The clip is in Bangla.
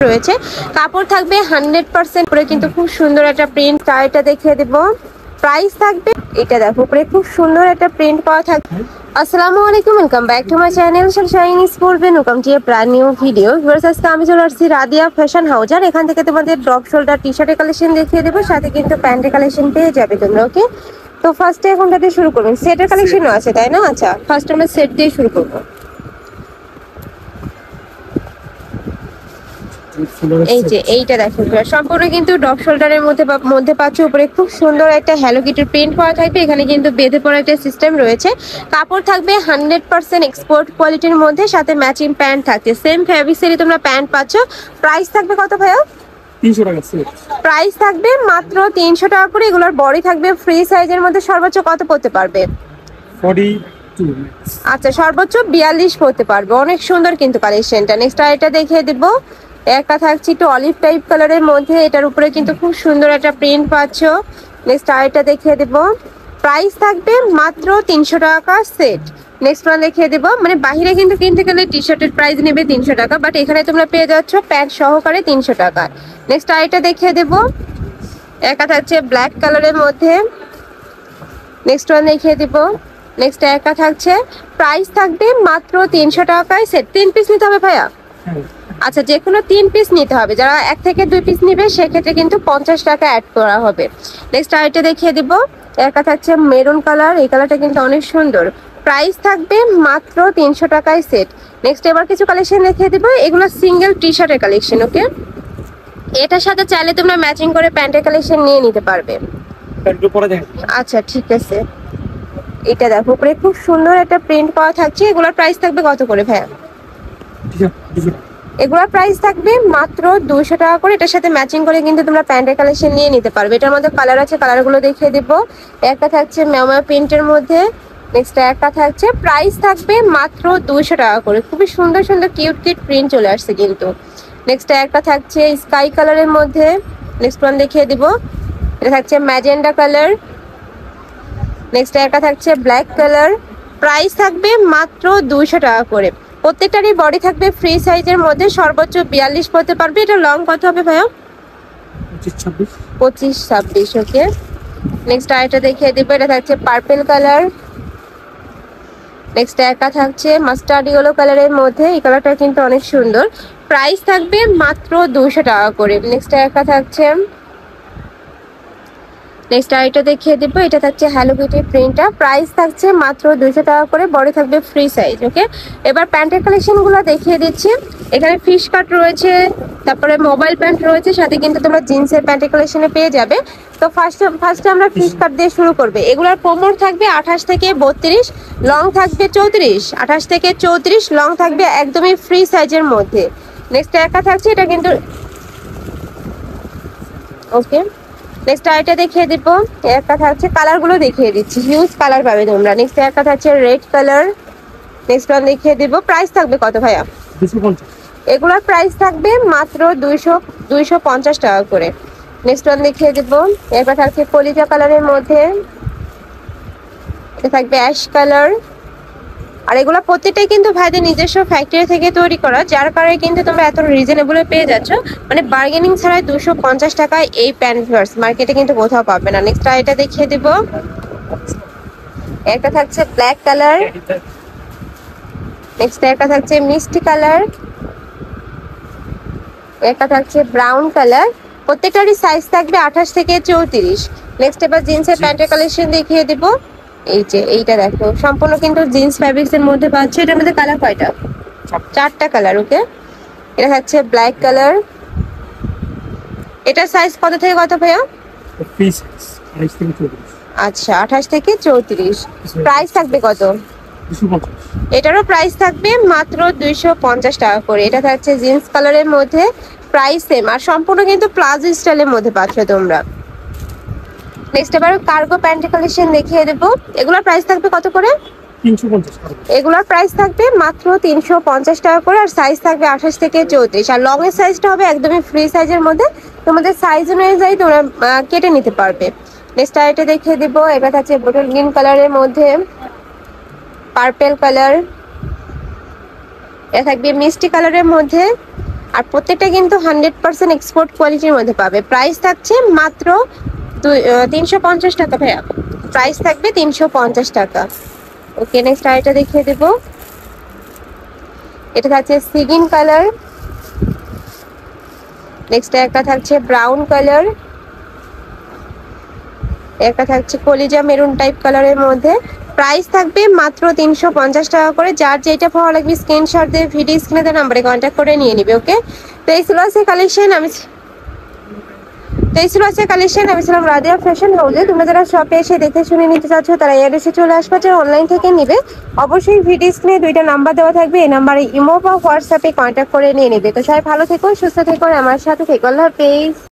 রয়েছে। কাপড় থাকবে 100% করে, কিন্তু খুব সুন্দর একটা প্রিন্ট। এটা দেখিয়ে দেব, প্রাইস থাকবে এটা দেখো উপরে খুব সুন্দর একটা প্রিন্ট করা থাকবে। আসসালামু আলাইকুম, welcome back to my channel Shiny স্পোর্টবেন। Welcome to a brand new video. আজকে আমি চলে আসছি রাদিয়া ফ্যাশন হাউস, আর এখান থেকে তোমাদের ড্রপ শোল্ডার টি শার্টের কালেকশন দেখিয়ে দেবো, সাথে কিন্তু প্যান্টের কালেকশন পেয়ে যাবে তোমরা। ওকে, তো ফার্স্টে এখন থেকে শুরু করবেন। সেটের কালেকশনও আছে তাই না? আচ্ছা, ফার্স্ট আমরা সেট দিয়ে শুরু করবো। এই যে এইটা দেখো, সম্পূর্ণ কিন্তু ডপ শোল্ডারের মধ্যে পাচ্ছ। উপরে খুব সুন্দর একটা হ্যালো কিটির প্রিন্ট করা থাকবে। এখানে কিন্তু বেঁধে পড়া একটা সিস্টেম রয়েছে। কাপড় থাকবে 100% এক্সপোর্ট কোয়ালিটির মধ্যে, সাথে ম্যাচিং প্যান্ট থাকছে। সেম ফ্যাব্রিক্সেরই তোমরা প্যান্ট পাচ্ছ। প্রাইস থাকবে কত ভাইয়া? 300 টাকা। প্রাইস থাকবে মাত্র 300 টাকা করে। এগুলোর বডি থাকবে ফ্রি সাইজের মধ্যে। সর্বোচ্চ কত পড়তে পারবে? 42। আচ্ছা, সর্বোচ্চ 42 পড়তে পারবে। অনেক সুন্দর কিন্তু কালেকশনটা। নেক্সট এটা দেখিয়ে দিব। একটা থাকছে একটু অলিভ টাইপ কালারের মধ্যে, এটার উপরে কিন্তু খুব সুন্দর একটা প্রিন্ট পাচ্ছ। নেক্সট আরেকটা দেখিয়ে দেব, প্রাইস থাকবে মাত্র 300 টাকা সেট। নেক্সট ওয়ান দেখিয়ে দেব, মানে বাহিরে কিন্তু কিনতে গেলে টি শার্টের প্রাইস নেবে 300 টাকা, বাট এখানে তোমরা পেয়ে যাচ্ছ প্যান্ট সহকারে 300 টাকা। নেক্সট আরেকটা দেখিয়ে দেব, একটা থাকছে ব্ল্যাক কালারের মধ্যে। নেক্সট ওয়ান দেখিয়ে দিব। নেক্সট একটা থাকছে, প্রাইস থাকবে মাত্র 300 টাকায় সেট। 3 পিস নিতে হবে ভাইয়া? আচ্ছা, যে কোনো 3 পিস নিতে হবে। যারা 1 থেকে 2 পিস নিবে সেক্ষেত্রে কিন্তু 50 টাকা অ্যাড করা হবে। নেক্সট আরেকটা দেখিয়ে দিব, একটা থাকছে মেরুন কালার। এই কালারটা কিন্তু অনেক সুন্দর। প্রাইস থাকবে মাত্র 300 টাকায় সেট। নেক্সট এবার কিছু কালেকশন দেখিয়ে দিব। এগুলো সিঙ্গেল টি শার্টের কালেকশন। ওকে, এটার সাথে চাইলে তোমরা ম্যাচিং করে প্যান্টের কালেকশন নিয়ে নিতে পারবে। আচ্ছা ঠিক আছে, এটা দেখো উপরে খুব সুন্দর একটা প্রিন্ট করা থাকছে। এগুলোর প্রাইস থাকবে কত করে ভাইয়া? এগুলোর প্রাইস থাকবে মাত্র 200 টাকা করে। এটার সাথে ম্যাচিং করে কিন্তু তোমরা প্যান্টের কালেকশন নিয়ে নিতে পারবে। এটার মধ্যে কালার আছে, কালারগুলো দেখিয়ে দিব। একটা থাকছে ম্যামা প্রিন্টের মধ্যে। নেক্সট একটা থাকছে, প্রাইস থাকবে মাত্র 200 টাকা করে। খুবই সুন্দর সুন্দর কিউট কিউট প্রিন্ট চলে আসছে কিন্তু। নেক্সট একটা থাকছে স্কাই কালারের মধ্যে। নেক্সট ওয়ান দেখিয়ে দিব, এটা থাকছে ম্যাজেন্ডা কালার। নেক্সট একটা থাকছে ব্ল্যাক কালার। প্রাইস থাকবে মাত্র 200 টাকা করে। প্রত্যেকটারই বডি থাকবে ফ্রি সাইজের মধ্যে, সর্বোচ্চ 42 পড়তে পারবে। এটা লং কত হবে ভাইয়া? 25-26। ওকে, নেক্সট আরেকটা দেখিয়ে দিব, এটা থাকছে পার্পল কালার। নেক্সট একটা থাকছে মাস্টার্ড ইয়েলো কালারের মধ্যে। এই কালারটা কিন্তু অনেক সুন্দর। প্রাইস থাকবে মাত্র 200 টাকা করে। নেক্সট একটা থাকছে, নেক্সট আরেকটা দেখিয়ে দিব, এটা থাকছে হ্যালো কিটি প্রিন্টটা। প্রাইস থাকছে মাত্র 200 টাকা করে, বডি থাকবে ফ্রি সাইজ। ওকে, এবার প্যান্টের কালেকশনগুলো দেখিয়ে দিচ্ছি। এখানে ফিশ কাট রয়েছে, তারপরে মোবাইল প্যান্ট রয়েছে, সাথে কিন্তু তোমরা জিন্সের প্যান্টের কালেকশনে পেয়ে যাবে। তো ফার্স্টে আমরা ফিশ কাট দিয়ে শুরু করবে। এগুলোর কোমর থাকবে 28 থেকে 32, লং থাকবে 34। 28 থেকে 34 লং থাকবে, একদমই ফ্রি সাইজের মধ্যে। নেক্সট একটা থাকছে, এটা কিন্তু ওকে। নেক্সট আরেকটা দেখিয়ে দিব, একটা থাকছে, কালারগুলো দেখিয়ে দিচ্ছি, হিউজ কালার পাবে তোমরা। নেক্সট একটা থাকছে রেড কালার। নেক্সট ওয়ান দেখিয়ে দিব, প্রাইস থাকবে কত ভাইয়া? 250। এগুলোর প্রাইস থাকবে মাত্র 250 টাকা করে। নেক্সট ওয়ান দেখিয়ে দিব, একটা থাকছে কলিজা কালারের মধ্যে। এটা থাকবে অ্যাশ কালার। আর এগুলো প্রত্যেকটাই কিন্তু ভাইদের নিজস্ব ফ্যাক্টরি থেকে তৈরি করা, যার কারণে কিন্তু তোমরা এত রিজনেবলে পেয়ে যাচ্ছ। মানে বার্গেনিং ছাড়াই 250 টাকায় এই প্যান্ট মার্কেটে কিন্তু কোথাও পাবে না। নেক্সট এটা দেখিয়ে দিব, একটা থাকছে ব্ল্যাক কালার। নেক্সট একটা থাকছে মিষ্টি কালার। একটা থাকছে ব্রাউন কালার। প্রত্যেকটারই সাইজ থাকবে 28 থেকে 34। নেক্সট এবার জিন্সের প্যান্টের কালেকশন দেখিয়ে দিব। এই যে এইটা দেখো, সম্পূর্ণ কিন্তু জিন্স ফ্যাব্রিক্স এর মধ্যে পাচ্ছ। এটার মধ্যে কালার কয়টা? 4টা কালার। ওকে, এটা হচ্ছে ব্ল্যাক কালার। এটা সাইজ কত থেকে কত ভাইয়া? ফ্রি সাইজ 28 থেকে 34। আচ্ছা, 28 থেকে 34। প্রাইস থাকবে কত? 250। এটারও প্রাইস থাকবে মাত্র 250 টাকা করে। এটা থাকছে জিন্স কালারের মধ্যে, প্রাইস সেম, আর সম্পূর্ণ কিন্তু প্লাজো স্টাইলের মধ্যে পাচ্ছ তোমরা। নেক্সট এবার কার্গো প্যান্টের কালেকশন দেখিয়ে দেব। এগুলোর প্রাইস থাকবে কত করে? 350 টাকা। এগুলোর প্রাইস থাকবে মাত্র 350 টাকা করে, আর সাইজ থাকবে 28 থেকে 34। আর লং এর সাইজটা হবে একদমই ফ্রি সাইজের মধ্যে, তোমাদের সাইজ অনুযায়ী তোমরা কেটে নিতে পারবে। নেক্সট আইটা দেখিয়ে দিব, এটা থাকছে বটল গ্রিন কালারের মধ্যে, পার্পল কালার। এটা থাকবে মিষ্টি কালারের মধ্যে, আর প্রত্যেকটা কিন্তু 100% এক্সপোর্ট কোয়ালিটির মধ্যে পাবে। প্রাইস থাকছে মাত্র 350 টাকা ভাইয়া, প্রাইস থাকবে 350 টাকা। ওকে, নেক্সট আরেকটা দেখিয়ে দেব। এটা থাকছে সিগিন কালার, নেক্সট একটা থাকছে ব্রাউন কালার, একটা থাকছে কলিজা মেরুন টাইপ কালারের মধ্যে। প্রাইস থাকবে মাত্র 350 টাকা করে। যার যেটা ভালো লাগবে স্ক্রিনশট দিয়ে ভিডিও স্ক্রিনে দেওয়া নাম্বারে কন্ট্যাক্ট করে নিয়ে নিবে। ওকে, তো এই ছিল আজকে কালেকশন। আমি ছিলাম রাদিয়া ফ্যাশন হাউসে। তোমরা যারা শপে এসে দেখে শুনে নিতে চাচ্ছ তারা এসে চলে আসবে, যারা অনলাইন থেকে নিবে অবশ্যই ভিডিও স্ক্রিনে 2টা নাম্বার দেওয়া থাকবে, এই নাম্বারে ইমো বা হোয়াটসঅ্যাপে কন্ট্যাক্ট করে নিয়ে নেবে। তো সবাই ভালো থেকো, সুস্থ থেকো, আর আমার সাথে থেকো। আল্লাহ হাফেজ।